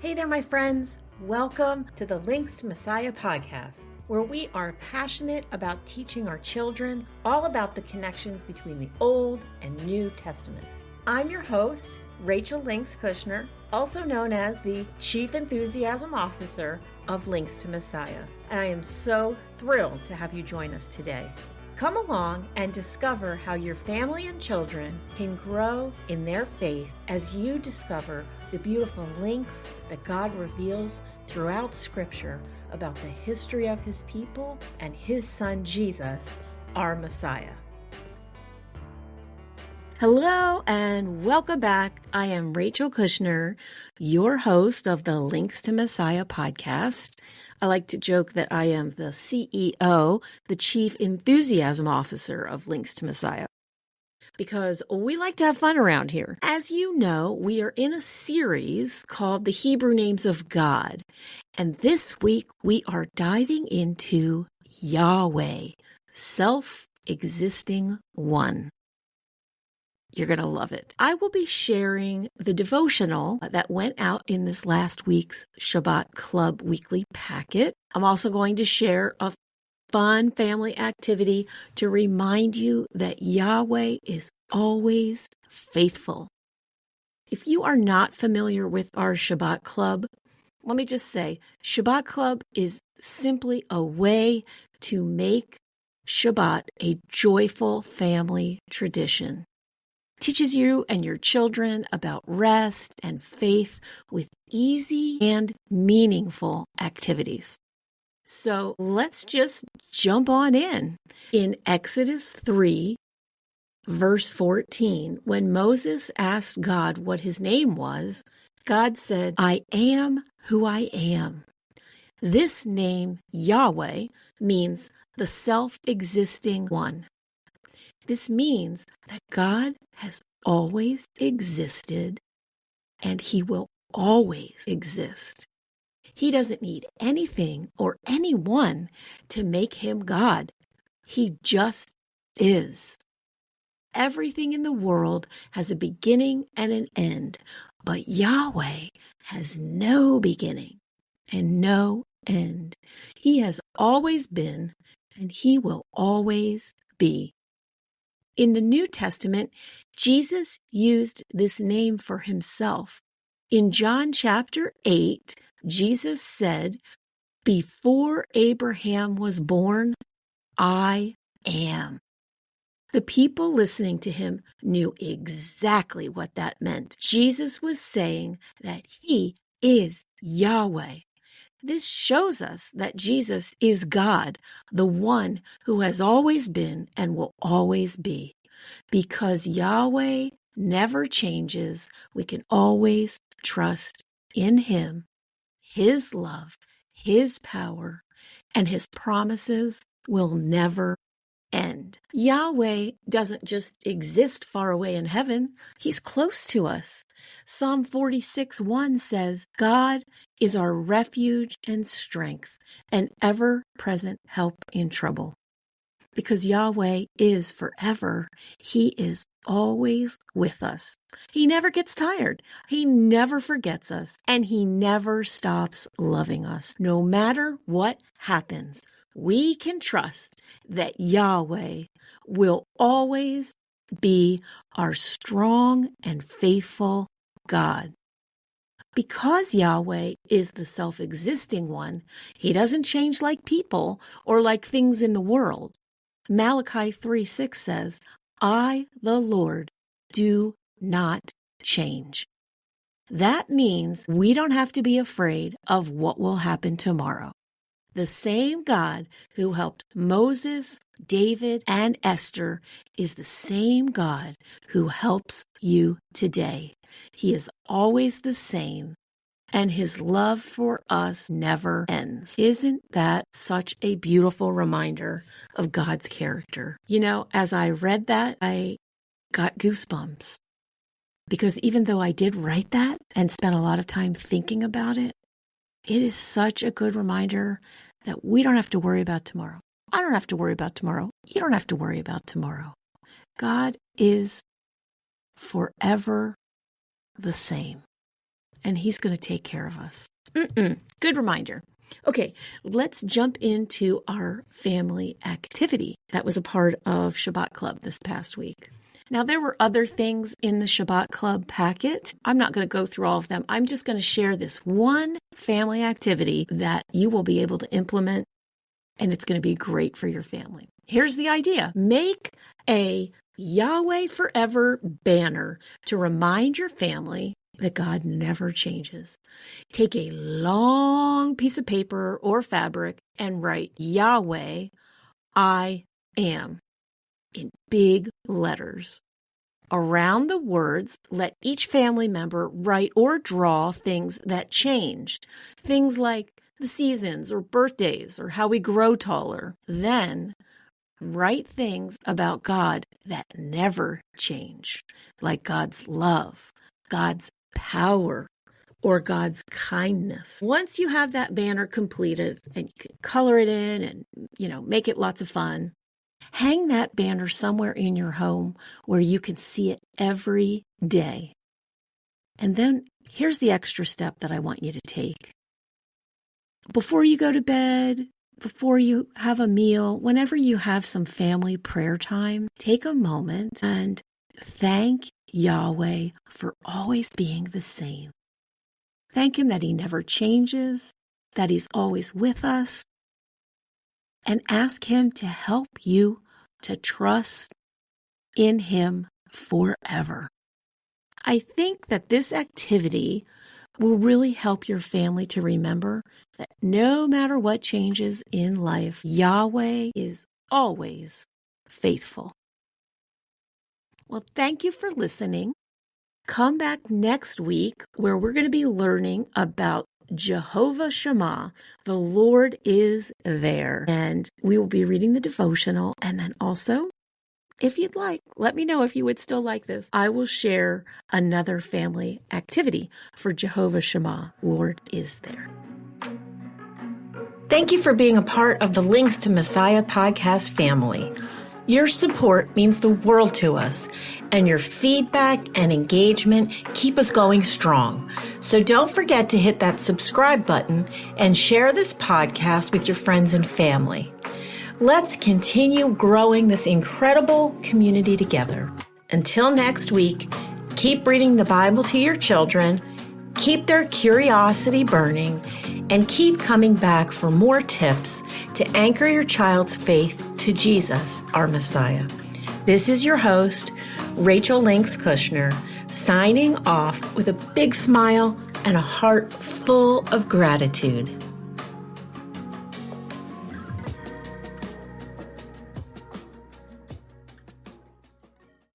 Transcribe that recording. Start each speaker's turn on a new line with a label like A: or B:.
A: Hey there, my friends. Welcome to the Links to Messiah podcast, where we are passionate about teaching our children all about the connections between the Old and New Testament. I'm your host, Rachel Links Kushner, also known as the Chief Enthusiasm Officer of Links to Messiah, and I am so thrilled to have you join us today. Come along and discover how your family and children can grow in their faith as you discover the beautiful links that God reveals throughout Scripture about the history of His people and His Son Jesus, our Messiah. Hello and welcome back. I am Rachel Kushner, your host of the Links to Messiah podcast. I like to joke that I am the CEO, the Chief Enthusiasm Officer of Links to Messiah, because we like to have fun around here. As you know, we are in a series called The Hebrew Names of God, and this week we are diving into Yahweh, self-existing one. You're going to love it. I will be sharing the devotional that went out in this last week's Shabbat Club weekly packet. I'm also going to share a fun family activity to remind you that Yahweh is always faithful. If you are not familiar with our Shabbat Club, let me just say, Shabbat Club is simply a way to make Shabbat a joyful family tradition. Teaches you and your children about rest and faith with easy and meaningful activities. So let's just jump on in. In Exodus 3, verse 14, when Moses asked God what his name was, God said, "I am who I am." This name, Yahweh, means the self-existing one. This means that God has always existed and He will always exist. He doesn't need anything or anyone to make Him God. He just is. Everything in the world has a beginning and an end, but Yahweh has no beginning and no end. He has always been and He will always be. In the New Testament, Jesus used this name for Himself. In John chapter 8, Jesus said, "Before Abraham was born, I am." The people listening to Him knew exactly what that meant. Jesus was saying that He is Yahweh. This shows us that Jesus is God, the one who has always been and will always be. Because Yahweh never changes, we can always trust in Him, His love, His power, and His promises will never end. Yahweh doesn't just exist far away in heaven. He's close to us. Psalm 46:1 says, "God is our refuge and strength, an ever-present help in trouble." Because Yahweh is forever, He is always with us. He never gets tired. He never forgets us, and He never stops loving us. No matter what happens, we can trust that Yahweh will always be our strong and faithful God. Because Yahweh is the self-existing one, He doesn't change like people or like things in the world. Malachi 3:6 says, "I, the Lord, do not change." That means we don't have to be afraid of what will happen tomorrow. The same God who helped Moses, David, and Esther is the same God who helps you today. He is always the same, and His love for us never ends. Isn't that such a beautiful reminder of God's character? You know, as I read that, I got goosebumps. Because even though I did write that and spent a lot of time thinking about it, it is such a good reminder that we don't have to worry about tomorrow. I don't have to worry about tomorrow. You don't have to worry about tomorrow. God is forever the same. and He's going to take care of us. Good reminder. Okay, let's jump into our family activity that was a part of Shabbat Club this past week. Now, there were other things in the Shabbat Club packet. I'm not going to go through all of them. I'm just going to share this one family activity that you will be able to implement, and it's going to be great for your family. Here's the idea. Make a Yahweh Forever banner to remind your family that God never changes. Take a long piece of paper or fabric and write Yahweh, I am, in big letters. Around the words, let each family member write or draw things that changed. Things like the seasons or birthdays or how we grow taller. Then write things about God that never change, like God's love, God's power, or God's kindness. Once you have that banner completed and you can color it in and, make it lots of fun, hang that banner somewhere in your home where you can see it every day. And then here's the extra step that I want you to take. Before you go to bed, before you have a meal, whenever you have some family prayer time, take a moment and thank Yahweh for always being the same. Thank Him that He never changes, that He's always with us, and ask Him to help you to trust in Him forever. I think that this activity will really help your family to remember that no matter what changes in life, Yahweh is always faithful. Well, thank you for listening. Come back next week where we're going to be learning about Jehovah Shammah. The Lord is there. And we will be reading the devotional. And then also, if you'd like, let me know if you would still like this. I will share another family activity for Jehovah Shammah. Lord is there. Thank you for being a part of the Links to Messiah podcast family. Your support means the world to us, and your feedback and engagement keep us going strong. So don't forget to hit that subscribe button and share this podcast with your friends and family. Let's continue growing this incredible community together. Until next week, keep reading the Bible to your children, keep their curiosity burning, and keep coming back for more tips to anchor your child's faith to Jesus, our Messiah. This is your host, Rachel Links Kushner, signing off with a big smile and a heart full of gratitude.